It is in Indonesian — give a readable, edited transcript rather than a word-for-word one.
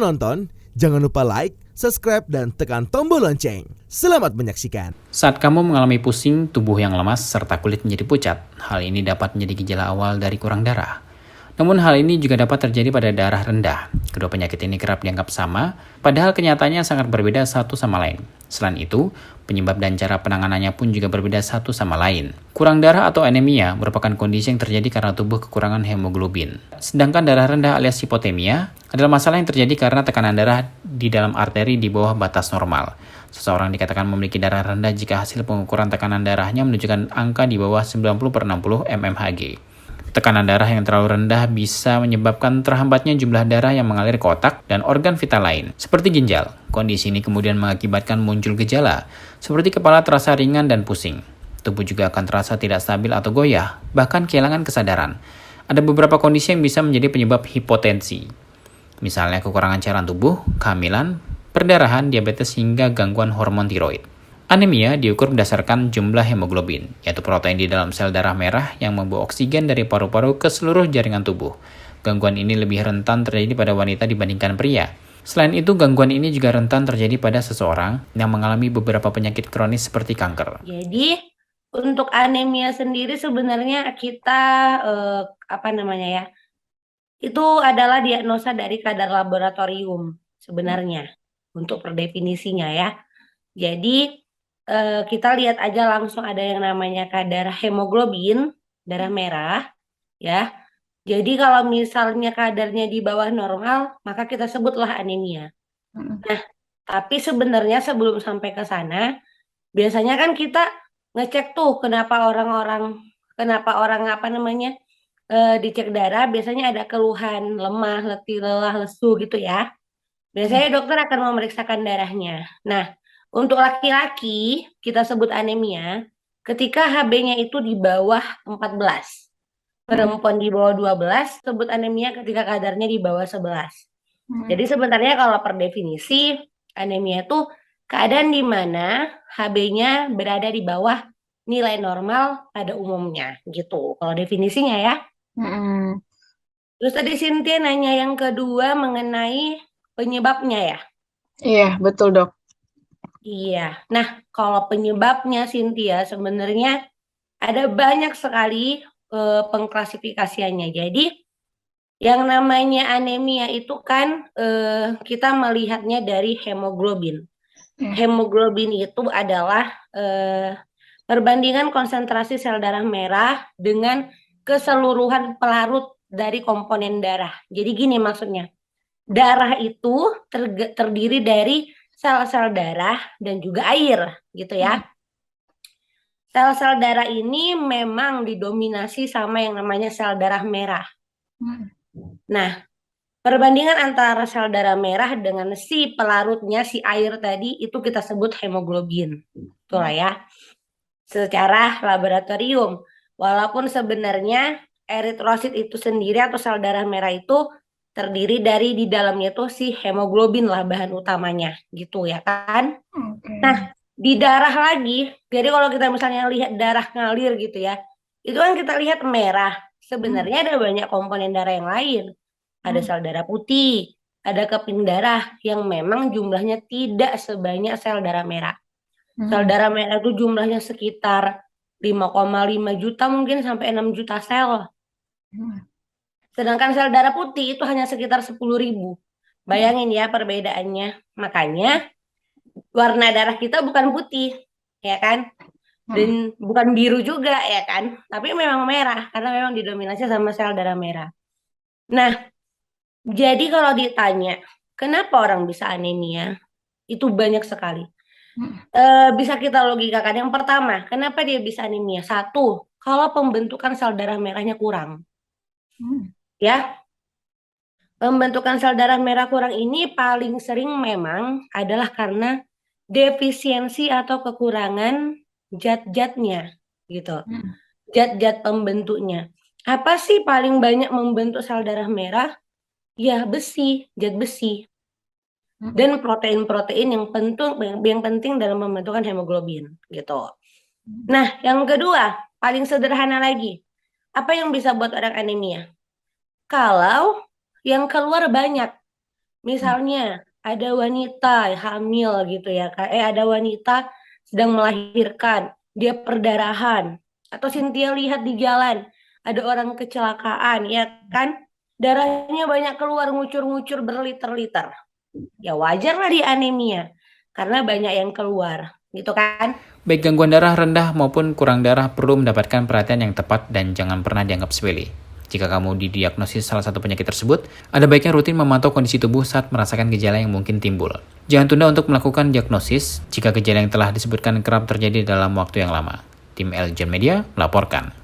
menonton, jangan lupa like, subscribe, dan tekan tombol lonceng. Selamat menyaksikan. Saat kamu mengalami pusing, tubuh yang lemas, serta kulit menjadi pucat, hal ini dapat menjadi gejala awal dari kurang darah. Namun hal ini juga dapat terjadi pada darah rendah. Kedua penyakit ini kerap dianggap sama, padahal kenyataannya sangat berbeda satu sama lain. Selain itu, penyebab dan cara penanganannya pun juga berbeda satu sama lain. Kurang darah atau anemia merupakan kondisi yang terjadi karena tubuh kekurangan hemoglobin. Sedangkan darah rendah alias hipotemia adalah masalah yang terjadi karena tekanan darah di dalam arteri di bawah batas normal. Seseorang dikatakan memiliki darah rendah jika hasil pengukuran tekanan darahnya menunjukkan angka di bawah 90/60 mmHg. Tekanan darah yang terlalu rendah bisa menyebabkan terhambatnya jumlah darah yang mengalir ke otak dan organ vital lain, seperti ginjal. Kondisi ini kemudian mengakibatkan muncul gejala, seperti kepala terasa ringan dan pusing. Tubuh juga akan terasa tidak stabil atau goyah, bahkan kehilangan kesadaran. Ada beberapa kondisi yang bisa menjadi penyebab hipotensi, misalnya kekurangan cairan tubuh, kehamilan, perdarahan, diabetes, hingga gangguan hormon tiroid. Anemia diukur berdasarkan jumlah hemoglobin, yaitu protein di dalam sel darah merah yang membawa oksigen dari paru-paru ke seluruh jaringan tubuh. Gangguan ini lebih rentan terjadi pada wanita dibandingkan pria. Selain itu, gangguan ini juga rentan terjadi pada seseorang yang mengalami beberapa penyakit kronis seperti kanker. Jadi, untuk anemia sendiri sebenarnya kita itu adalah diagnosa dari kadar laboratorium sebenarnya untuk perdefinisinya ya. Jadi kita lihat aja langsung ada yang namanya kadar hemoglobin, darah merah, ya. Jadi kalau misalnya kadarnya di bawah normal, maka kita sebutlah anemia. Nah, tapi sebenarnya sebelum sampai ke sana, biasanya kan kita ngecek tuh kenapa orang dicek darah biasanya ada keluhan lemah, letih, lelah, lesu gitu ya. Biasanya dokter akan memeriksakan darahnya. Nah, untuk laki-laki, kita sebut anemia ketika HB-nya itu di bawah 14. Perempuan di bawah 12 sebut anemia ketika kadarnya di bawah 11. Jadi sebenarnya kalau per definisi, anemia itu keadaan di mana HB-nya berada di bawah nilai normal pada umumnya, gitu. Kalau definisinya ya. Terus tadi Cynthia nanya yang kedua mengenai penyebabnya ya. Iya, betul dok. Iya. Nah, kalau penyebabnya Cynthia sebenarnya ada banyak sekali pengklasifikasiannya. Jadi yang namanya anemia itu kan kita melihatnya dari hemoglobin. Hemoglobin itu adalah perbandingan konsentrasi sel darah merah dengan keseluruhan pelarut dari komponen darah. Jadi gini maksudnya. Darah itu terdiri dari sel-sel darah dan juga air, gitu ya. Sel-sel darah ini memang didominasi sama yang namanya sel darah merah. Nah, perbandingan antara sel darah merah dengan si pelarutnya, si air tadi, itu kita sebut hemoglobin. Itulah ya. Secara laboratorium. Walaupun sebenarnya eritrosit itu sendiri atau sel darah merah itu terdiri dari di dalamnya tuh si hemoglobin lah bahan utamanya gitu ya kan. Nah, di darah lagi, jadi kalau kita misalnya lihat darah ngalir gitu ya, itu kan kita lihat merah. Sebenarnya ada banyak komponen darah yang lain. Ada sel darah putih, ada keping darah yang memang jumlahnya tidak sebanyak sel darah merah. Sel darah merah itu jumlahnya sekitar 5,5 juta mungkin sampai 6 juta sel. Sedangkan sel darah putih itu hanya sekitar 10.000. Bayangin ya perbedaannya. Makanya warna darah kita bukan putih, ya kan? Dan bukan biru juga, ya kan? Tapi memang merah, karena memang didominasi sama sel darah merah. Nah, jadi kalau ditanya, kenapa orang bisa anemia? Itu banyak sekali. Bisa kita logikakan. Yang pertama, kenapa dia bisa anemia? Satu, kalau pembentukan sel darah merahnya kurang. Ya, pembentukan sel darah merah kurang ini paling sering memang adalah karena defisiensi atau kekurangan zat-zatnya gitu. Zat-zat pembentuknya. Apa sih paling banyak membentuk sel darah merah? Ya besi, zat besi. Dan protein-protein yang penting dalam pembentukan hemoglobin gitu. Nah, yang kedua, paling sederhana lagi. Apa yang bisa buat orang anemia? Kalau yang keluar banyak. Misalnya ada wanita hamil gitu ya, ada wanita sedang melahirkan, dia perdarahan, atau Cynthia lihat di jalan ada orang kecelakaan, ya kan? Darahnya banyak keluar ngucur-ngucur berliter-liter. Ya wajar lah di anemia, karena banyak yang keluar, gitu kan? Baik gangguan darah rendah maupun kurang darah perlu mendapatkan perhatian yang tepat dan jangan pernah dianggap sepele. Jika kamu didiagnosis salah satu penyakit tersebut, ada baiknya rutin memantau kondisi tubuh saat merasakan gejala yang mungkin timbul. Jangan tunda untuk melakukan diagnosis jika gejala yang telah disebutkan kerap terjadi dalam waktu yang lama. Tim Eljon Media melaporkan.